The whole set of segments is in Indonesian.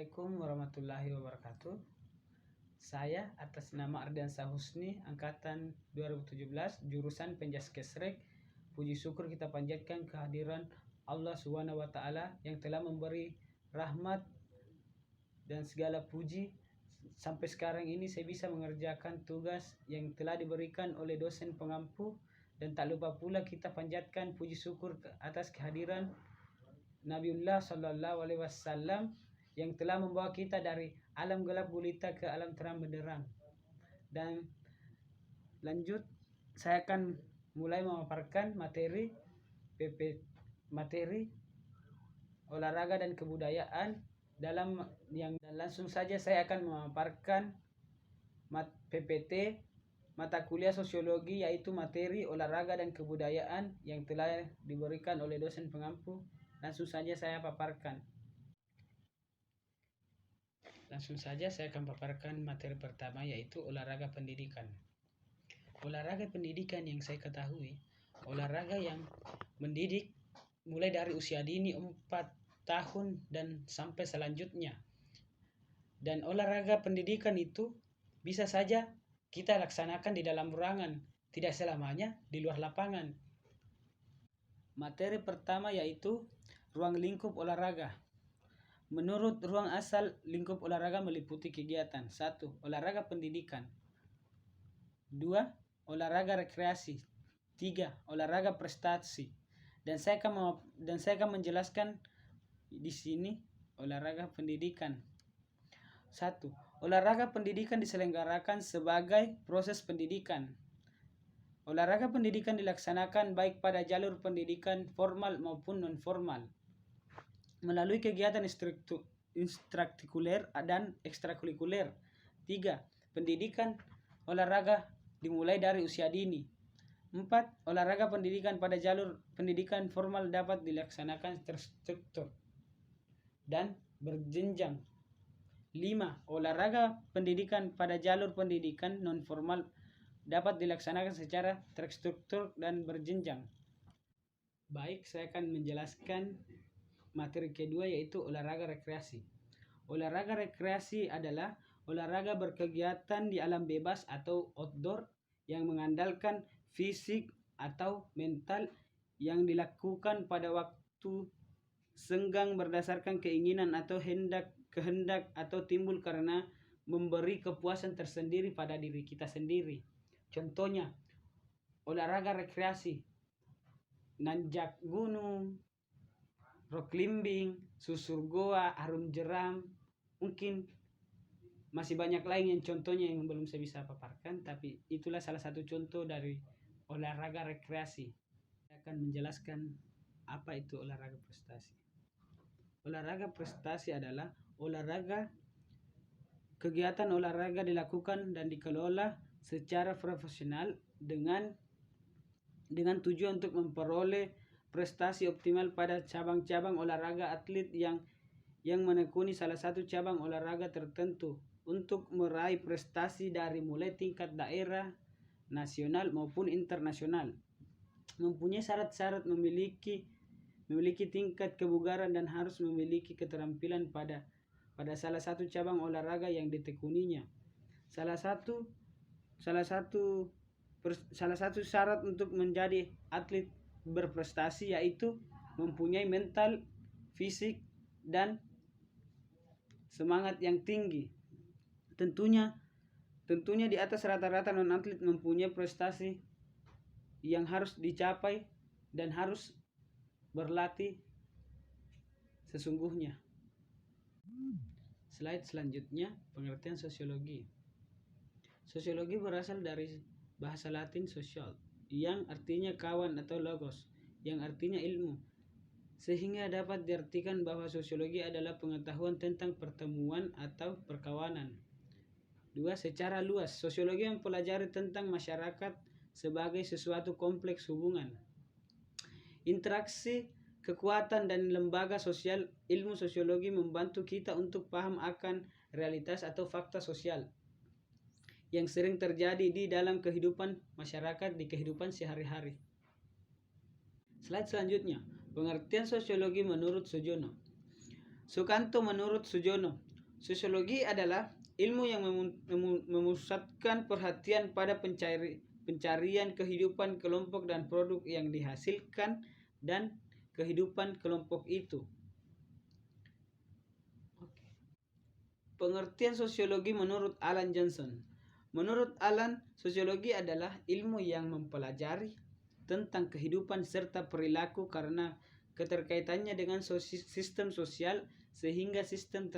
Assalamualaikum warahmatullahi wabarakatuh. Saya atas nama Ardiansa Husni, angkatan 2017, jurusan Penjaskesrek. Puji syukur kita panjatkan kehadiran Allah Subhanahu wa taala yang telah memberi rahmat dan segala puji sampai sekarang ini saya bisa mengerjakan tugas yang telah diberikan oleh dosen pengampu, dan tak lupa pula kita panjatkan puji syukur atas kehadiran Nabiullah Shallallahu Alaihi Wasallam yang telah membawa kita dari alam gelap gulita ke alam terang benderang. Dan lanjut, saya akan mulai memaparkan materi olahraga dan kebudayaan dan langsung saja saya akan memaparkan PPT mata kuliah sosiologi, yaitu materi olahraga dan kebudayaan yang telah diberikan oleh dosen pengampu. Langsung saja saya paparkan. Langsung saja saya akan paparkan materi pertama, yaitu olahraga pendidikan. Olahraga pendidikan yang saya ketahui, olahraga yang mendidik mulai dari usia dini 4 tahun dan sampai selanjutnya. Dan olahraga pendidikan itu bisa saja kita laksanakan di dalam ruangan, tidak selamanya di luar lapangan. Materi pertama yaitu ruang lingkup olahraga. Menurut ruang asal lingkup olahraga meliputi kegiatan 1. Olahraga pendidikan, 2. Olahraga rekreasi, 3. Olahraga prestasi. Dan saya akan menjelaskan di sini olahraga pendidikan. 1. Olahraga pendidikan diselenggarakan sebagai proses pendidikan. Olahraga pendidikan dilaksanakan baik pada jalur pendidikan formal maupun non-formal melalui kegiatan intrakurikuler dan ekstrakurikuler. 3. Pendidikan olahraga dimulai dari usia dini. 4. Olahraga pendidikan pada jalur pendidikan formal dapat dilaksanakan terstruktur dan berjenjang. 5. Olahraga pendidikan pada jalur pendidikan non-formal dapat dilaksanakan secara terstruktur dan berjenjang. Baik, saya akan menjelaskan materi kedua, yaitu olahraga rekreasi. Olahraga rekreasi adalah olahraga berkegiatan di alam bebas atau outdoor yang mengandalkan fisik atau mental yang dilakukan pada waktu senggang berdasarkan keinginan atau kehendak atau timbul karena memberi kepuasan tersendiri pada diri kita sendiri. Contohnya, olahraga rekreasi, nanjak gunung, rock climbing, susur goa, arum jeram, mungkin masih banyak lain yang contohnya yang belum saya bisa paparkan, tapi itulah salah satu contoh dari olahraga rekreasi. Saya akan menjelaskan apa itu olahraga prestasi. Olahraga prestasi adalah kegiatan olahraga dilakukan dan dikelola secara profesional dengan tujuan untuk memperoleh prestasi optimal pada cabang-cabang olahraga. Atlet yang menekuni salah satu cabang olahraga tertentu untuk meraih prestasi dari mulai tingkat daerah, nasional maupun internasional mempunyai syarat-syarat memiliki tingkat kebugaran dan harus memiliki keterampilan pada salah satu cabang olahraga yang ditekuninya. Salah satu syarat untuk menjadi atlet berprestasi yaitu mempunyai mental, fisik, dan semangat yang tinggi. Tentunya di atas rata-rata non-atlet mempunyai prestasi yang harus dicapai dan harus berlatih sesungguhnya. Slide selanjutnya, pengertian sosiologi. Sosiologi berasal dari bahasa Latin social, yang artinya kawan, atau logos, yang artinya ilmu, sehingga dapat diartikan bahwa sosiologi adalah pengetahuan tentang pertemuan atau perkawanan. 2. Secara luas, sosiologi mempelajari tentang masyarakat sebagai sesuatu kompleks hubungan, interaksi, kekuatan, dan lembaga sosial. Ilmu sosiologi membantu kita untuk paham akan realitas atau fakta sosial yang sering terjadi di dalam kehidupan masyarakat, di kehidupan sehari-hari. Slide selanjutnya, pengertian sosiologi menurut Sujono. Sukanto menurut Sujono, Sosiologi adalah ilmu yang memusatkan perhatian pada pencarian kehidupan kelompok dan produk yang dihasilkan dan kehidupan kelompok itu. Pengertian sosiologi menurut Alan Johnson. Menurut Alan, sosiologi adalah ilmu yang mempelajari tentang kehidupan serta perilaku karena keterkaitannya dengan sistem sosial, sehingga sistem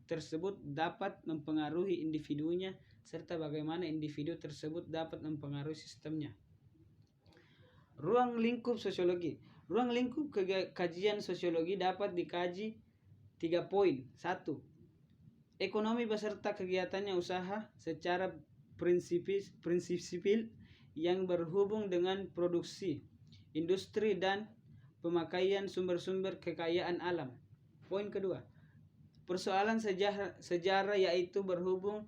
tersebut dapat mempengaruhi individunya serta bagaimana individu tersebut dapat mempengaruhi sistemnya. Ruang lingkup sosiologi. Ruang lingkup kajian sosiologi dapat dikaji 3 poin. 1. Ekonomi beserta kegiatannya usaha secara prinsip sipil yang berhubung dengan produksi, industri dan pemakaian sumber-sumber kekayaan alam. Poin kedua, persoalan sejarah yaitu berhubung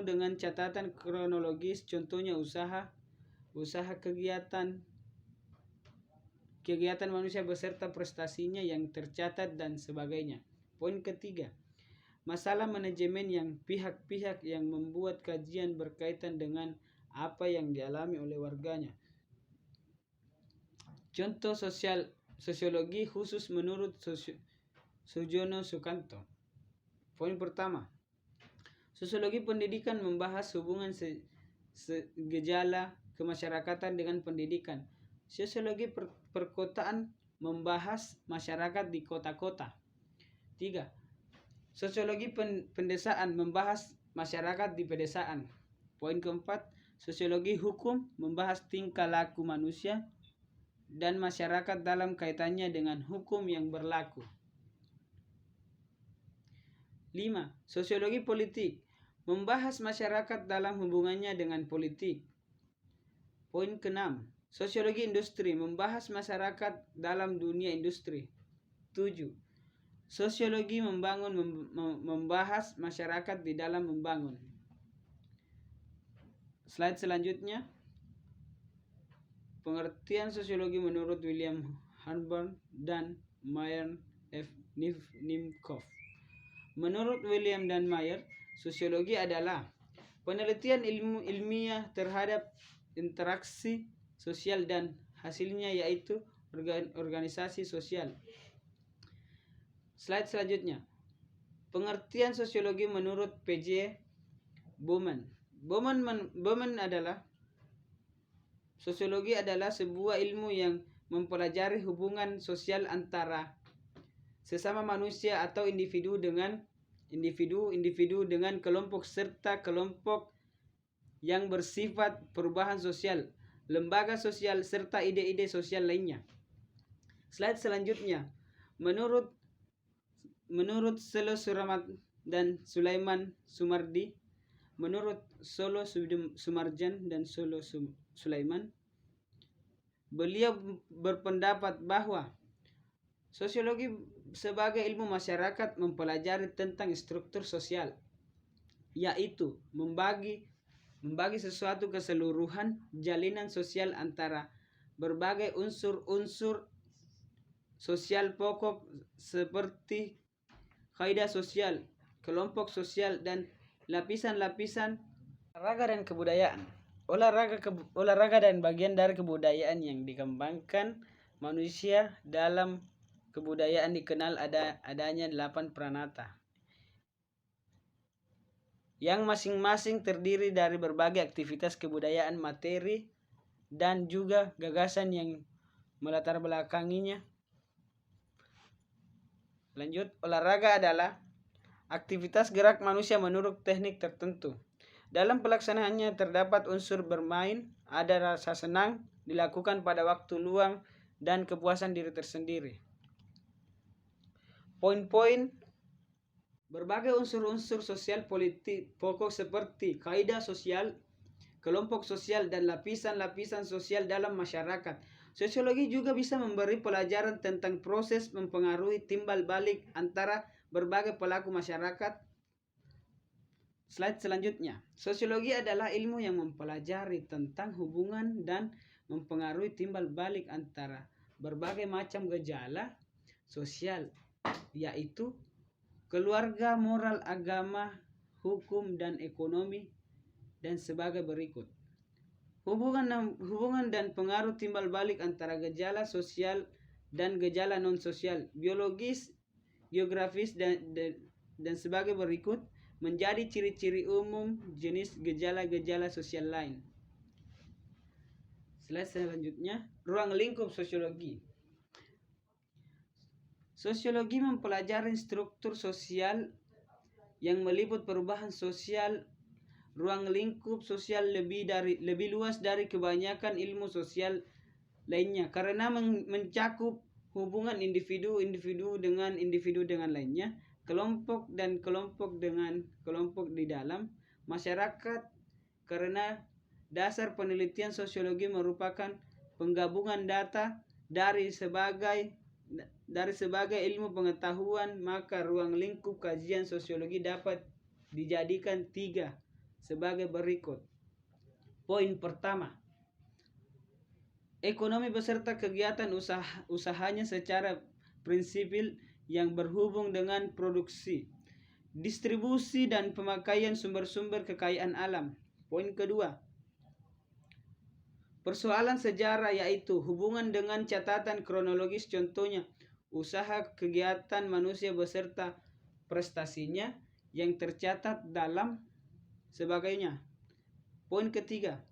dengan catatan kronologis, contohnya usaha kegiatan manusia beserta prestasinya yang tercatat dan sebagainya. Poin ketiga, masalah manajemen yang pihak-pihak yang membuat kajian berkaitan dengan apa yang dialami oleh warganya. Contoh sosiologi khusus menurut Sujono Sukanto. Poin pertama, sosiologi pendidikan membahas hubungan gejala kemasyarakatan dengan pendidikan. Sosiologi perkotaan membahas masyarakat di kota-kota. 3. Sosiologi pendesaan membahas masyarakat di pedesaan. Poin keempat, sosiologi hukum membahas tingkah laku manusia dan masyarakat dalam kaitannya dengan hukum yang berlaku. 5. Sosiologi politik membahas masyarakat dalam hubungannya dengan politik. Poin ke-6, sosiologi industri membahas masyarakat dalam dunia industri. 7. Sosiologi membahas masyarakat di dalam membangun. Slide selanjutnya. Pengertian sosiologi menurut William Harburn dan Meyer F. Nimcoff. Menurut William dan Meyer, sosiologi adalah penelitian ilmiah terhadap interaksi sosial dan hasilnya yaitu organisasi sosial. Slide selanjutnya. Pengertian sosiologi menurut P.J. Bowman. Bowman adalah sosiologi adalah sebuah ilmu yang mempelajari hubungan sosial antara sesama manusia atau individu dengan kelompok serta kelompok yang bersifat perubahan sosial, lembaga sosial serta ide-ide sosial lainnya. Slide selanjutnya. Menurut Solo Suramat dan Sulaiman Sumardi, menurut Solo Sumarjan dan Solo Sulaiman, beliau berpendapat bahwa sosiologi sebagai ilmu masyarakat mempelajari tentang struktur sosial, yaitu membagi sesuatu keseluruhan jalinan sosial antara berbagai unsur-unsur sosial pokok seperti kaidah sosial, kelompok sosial, dan lapisan-lapisan olahraga dan kebudayaan. Olahraga dan bagian dari kebudayaan yang dikembangkan manusia. Dalam kebudayaan dikenal adanya 8 pranata yang masing-masing terdiri dari berbagai aktivitas kebudayaan, materi, dan juga gagasan yang melatar belakanginya. Lanjut, olahraga adalah aktivitas gerak manusia menurut teknik tertentu. Dalam pelaksanaannya terdapat unsur bermain, ada rasa senang, dilakukan pada waktu luang, dan kepuasan diri tersendiri. Poin-poin: berbagai unsur-unsur sosial politik pokok seperti kaidah sosial, kelompok sosial, dan lapisan-lapisan sosial dalam masyarakat. Sosiologi juga bisa memberi pelajaran tentang proses mempengaruhi timbal balik antara berbagai pelaku masyarakat. Slide selanjutnya. Sosiologi adalah ilmu yang mempelajari tentang hubungan dan mempengaruhi timbal balik antara berbagai macam gejala sosial, yaitu keluarga, moral, agama, hukum, dan ekonomi, dan sebagai berikut. Hubungan dan pengaruh timbal balik antara gejala sosial dan gejala non-sosial, biologis, geografis, dan sebagai berikut menjadi ciri-ciri umum jenis gejala-gejala sosial lain. Slide selanjutnya, ruang lingkup sosiologi. Sosiologi mempelajari struktur sosial yang meliput perubahan sosial. Ruang lingkup sosial lebih luas dari kebanyakan ilmu sosial lainnya karena mencakup hubungan individu dengan individu dengan lainnya, kelompok dan kelompok dengan kelompok di dalam masyarakat. Karena dasar penelitian sosiologi merupakan penggabungan data dari sebagai ilmu pengetahuan, maka ruang lingkup kajian sosiologi dapat dijadikan 3 sebagai berikut. Poin pertama, ekonomi beserta kegiatan usahanya secara prinsipil yang berhubung dengan produksi, distribusi, dan pemakaian sumber-sumber kekayaan alam. Poin kedua, persoalan sejarah, yaitu hubungan dengan catatan kronologis, contohnya usaha kegiatan manusia beserta prestasinya yang tercatat dalam sebagainya. Poin ketiga,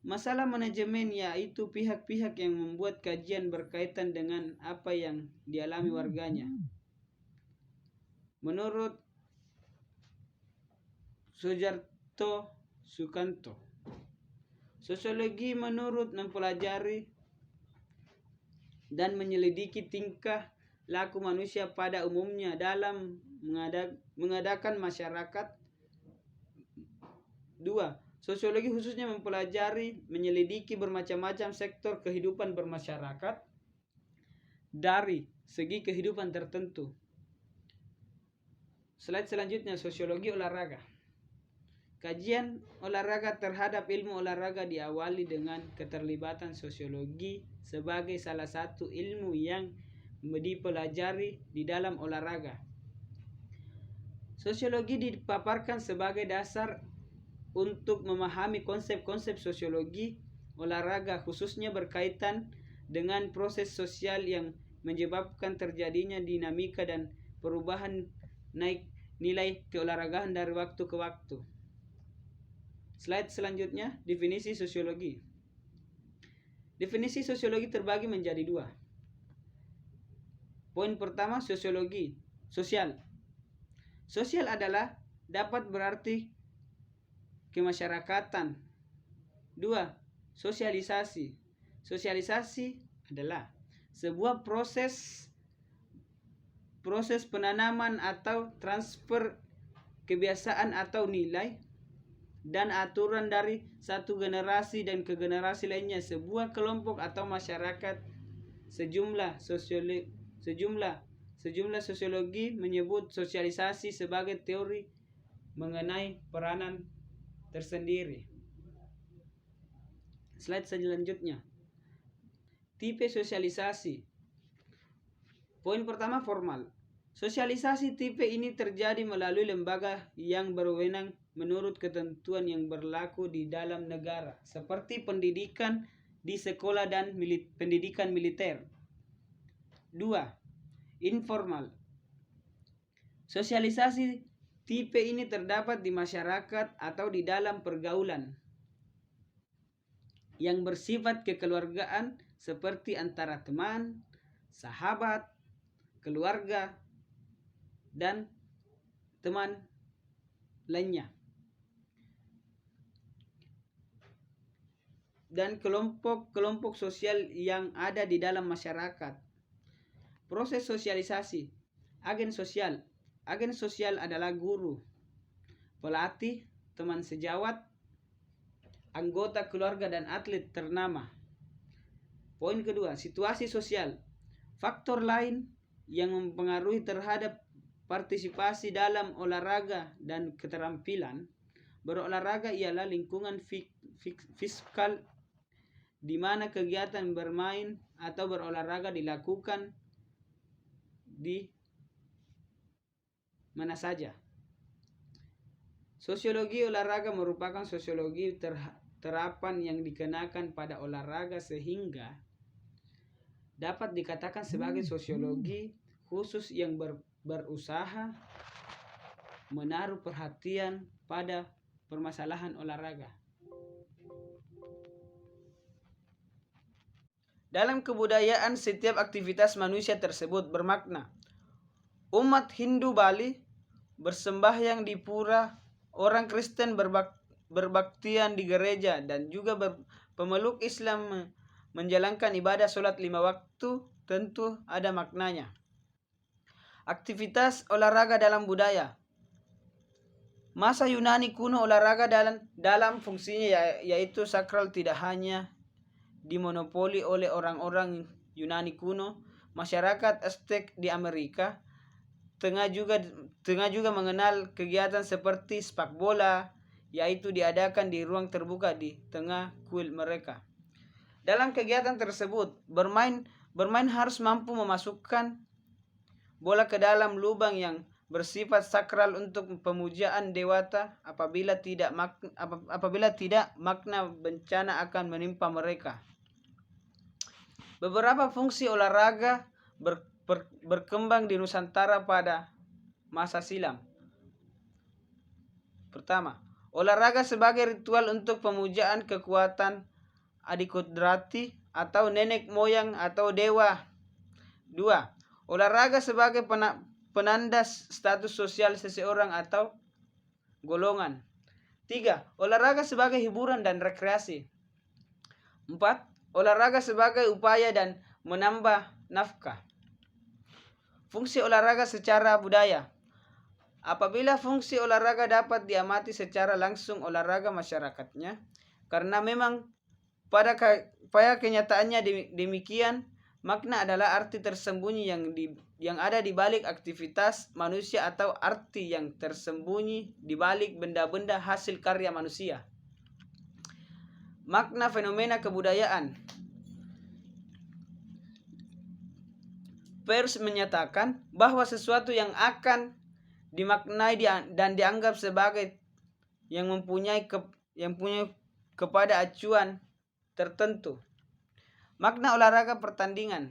masalah manajemen, yaitu pihak-pihak yang membuat kajian berkaitan dengan apa yang dialami warganya. Menurut Sujarto Sukanto, sosiologi mempelajari dan menyelidiki tingkah laku manusia pada umumnya dalam mengadakan masyarakat. 2. Sosiologi khususnya menyelidiki bermacam-macam sektor kehidupan bermasyarakat dari segi kehidupan tertentu. Slide selanjutnya, sosiologi olahraga. Kajian olahraga terhadap ilmu olahraga diawali dengan keterlibatan sosiologi sebagai salah satu ilmu yang dipelajari di dalam olahraga. Sosiologi dipaparkan sebagai dasar untuk memahami konsep-konsep sosiologi olahraga, khususnya berkaitan dengan proses sosial yang menyebabkan terjadinya dinamika dan perubahan nilai keolahragaan dari waktu ke waktu. Slide selanjutnya, definisi sosiologi. Definisi sosiologi terbagi menjadi 2. Poin pertama, sosiologi sosial. Sosial adalah dapat berarti kemasyarakatan. 2. Sosialisasi. Sosialisasi adalah sebuah proses penanaman atau transfer kebiasaan atau nilai dan aturan dari satu generasi dan ke generasi lainnya. Sebuah kelompok atau masyarakat. Sejumlah sosiologi menyebut sosialisasi sebagai teori mengenai peranan tersendiri. Slide selanjutnya, tipe sosialisasi. Poin pertama, formal. Sosialisasi tipe ini terjadi melalui lembaga yang berwenang menurut ketentuan yang berlaku di dalam negara, seperti pendidikan di sekolah dan pendidikan militer. 2. Informal. Sosialisasi tipe ini terdapat di masyarakat atau di dalam pergaulan yang bersifat kekeluargaan, seperti antara teman, sahabat, keluarga, dan teman lainnya, dan kelompok-kelompok sosial yang ada di dalam masyarakat. Proses sosialisasi. Agen sosial. Agen sosial adalah guru, pelatih, teman sejawat, anggota keluarga, dan atlet ternama. Poin kedua, situasi sosial. Faktor lain yang mempengaruhi terhadap partisipasi dalam olahraga dan keterampilan berolahraga ialah lingkungan fiskal di mana kegiatan bermain atau berolahraga dilakukan mana saja. Sosiologi olahraga merupakan sosiologi terapan yang dikenakan pada olahraga sehingga dapat dikatakan sebagai sosiologi khusus yang berusaha menaruh perhatian pada permasalahan olahraga. Dalam kebudayaan, setiap aktivitas manusia tersebut bermakna. Umat Hindu Bali bersembahyang di pura, orang Kristen berbaktian di gereja, dan juga pemeluk Islam menjalankan ibadah sholat 5 waktu, tentu ada maknanya. Aktivitas olahraga dalam budaya. Masa Yunani kuno, olahraga dalam fungsinya yaitu sakral tidak hanya dimonopoli oleh orang-orang Yunani kuno. Masyarakat Aztec di Amerika Tengah juga mengenal kegiatan seperti sepak bola, yaitu diadakan di ruang terbuka di tengah kuil mereka. Dalam kegiatan tersebut, bermain harus mampu memasukkan bola ke dalam lubang yang bersifat sakral untuk pemujaan dewata. Apabila tidak makna bencana akan menimpa mereka. Beberapa fungsi olahraga berkembang di Nusantara pada masa silam. Pertama, olahraga sebagai ritual untuk pemujaan kekuatan Adikodrati atau nenek moyang atau dewa. 2. Olahraga sebagai penanda status sosial seseorang atau golongan. 3. Olahraga sebagai hiburan dan rekreasi. 4. Olahraga sebagai upaya dan menambah nafkah. Fungsi olahraga secara budaya. Apabila fungsi olahraga dapat diamati secara langsung olahraga masyarakatnya, karena memang pada kenyataannya demikian, makna adalah arti tersembunyi yang ada di balik aktivitas manusia atau arti yang tersembunyi di balik benda-benda hasil karya manusia. Makna fenomena kebudayaan. Peirce menyatakan bahwa sesuatu yang akan dimaknai dan dianggap sebagai yang mempunyai kepada acuan tertentu. Makna olahraga pertandingan.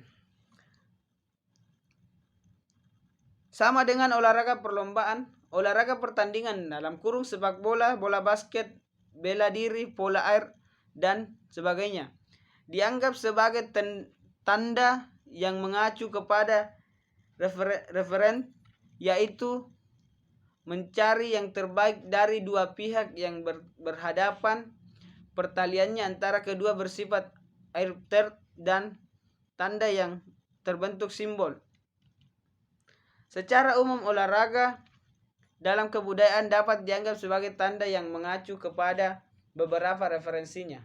Sama dengan olahraga perlombaan, olahraga pertandingan dalam kurung sepak bola, bola basket, bela diri, bola air, dan sebagainya dianggap sebagai tanda yang mengacu kepada referen, yaitu mencari yang terbaik dari dua pihak yang berhadapan. Pertaliannya antara kedua bersifat air dan tanda yang terbentuk simbol. Secara umum, olahraga dalam kebudayaan dapat dianggap sebagai tanda yang mengacu kepada beberapa referensinya.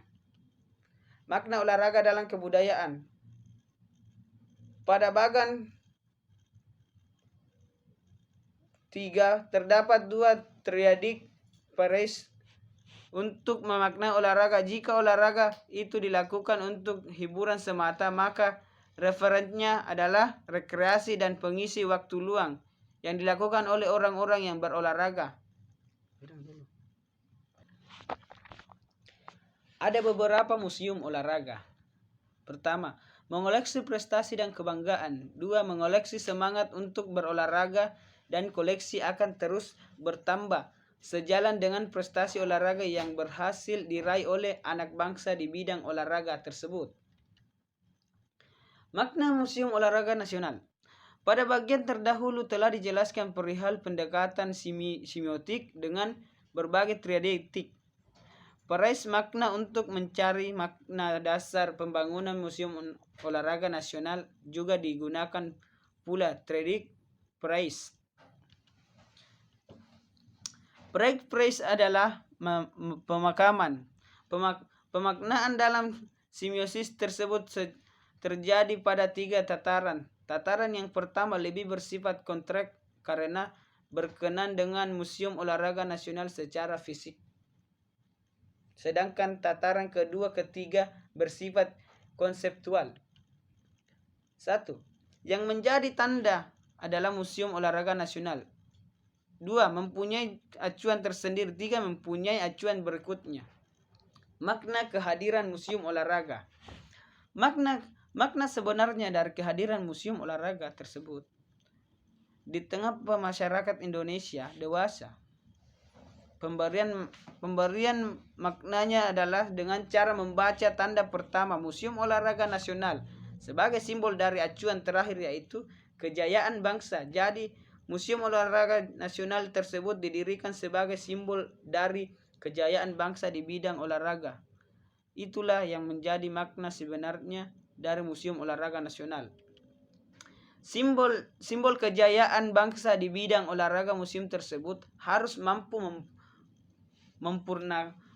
Makna olahraga dalam kebudayaan. Pada bagan 3 terdapat 2 triadik Peirce untuk memaknai olahraga. Jika olahraga itu dilakukan untuk hiburan semata, maka referensinya adalah rekreasi dan pengisi waktu luang yang dilakukan oleh orang-orang yang berolahraga. Ada beberapa museum olahraga. Pertama, mengoleksi prestasi dan kebanggaan. 2. Mengoleksi semangat untuk berolahraga, dan koleksi akan terus bertambah sejalan dengan prestasi olahraga yang berhasil diraih oleh anak bangsa di bidang olahraga tersebut. Makna Museum Olahraga Nasional. Pada bagian terdahulu telah dijelaskan perihal pendekatan semiotik dengan berbagai triadik. Peirce makna untuk mencari makna dasar pembangunan Museum Olahraga Nasional juga digunakan pula triadik Peirce. Peirce adalah pemakaman. Pemaknaan dalam semiosis tersebut terjadi pada 3 tataran. Tataran yang pertama lebih bersifat kontrak karena berkenan dengan Museum Olahraga Nasional secara fisik. Sedangkan tataran kedua ketiga bersifat konseptual. 1. Yang menjadi tanda adalah Museum Olahraga Nasional. 2. Mempunyai acuan tersendiri. 3. Mempunyai acuan berikutnya. Makna kehadiran museum olahraga. Makna sebenarnya dari kehadiran museum olahraga tersebut di tengah masyarakat Indonesia dewasa, pemberian maknanya adalah dengan cara membaca tanda pertama Museum Olahraga Nasional sebagai simbol dari acuan terakhir, yaitu kejayaan bangsa. Jadi Museum Olahraga Nasional tersebut didirikan sebagai simbol dari kejayaan bangsa di bidang olahraga. Itulah yang menjadi makna sebenarnya dari Museum Olahraga Nasional. Simbol kejayaan bangsa di bidang olahraga, museum tersebut harus mampu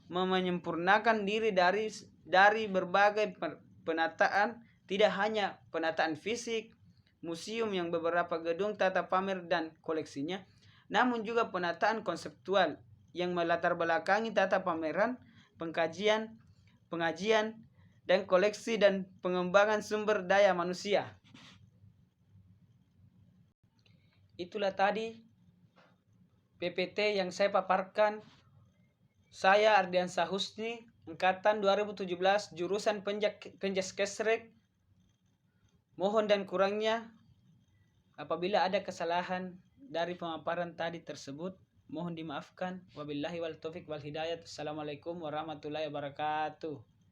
menyempurnakan diri dari berbagai penataan, tidak hanya penataan fisik museum yang beberapa gedung tata pamer dan koleksinya, namun juga penataan konseptual yang melatar belakangi tata pameran, pengajian, dan koleksi dan pengembangan sumber daya manusia. Itulah tadi PPT yang saya paparkan. Saya Ardiansa Husni, angkatan 2017, jurusan Penjaskesrek. Mohon dan kurangnya, apabila ada kesalahan dari pemaparan tadi tersebut, mohon dimaafkan. Wabillahi wal taufiq wal hidayah. Assalamualaikum warahmatullahi wabarakatuh.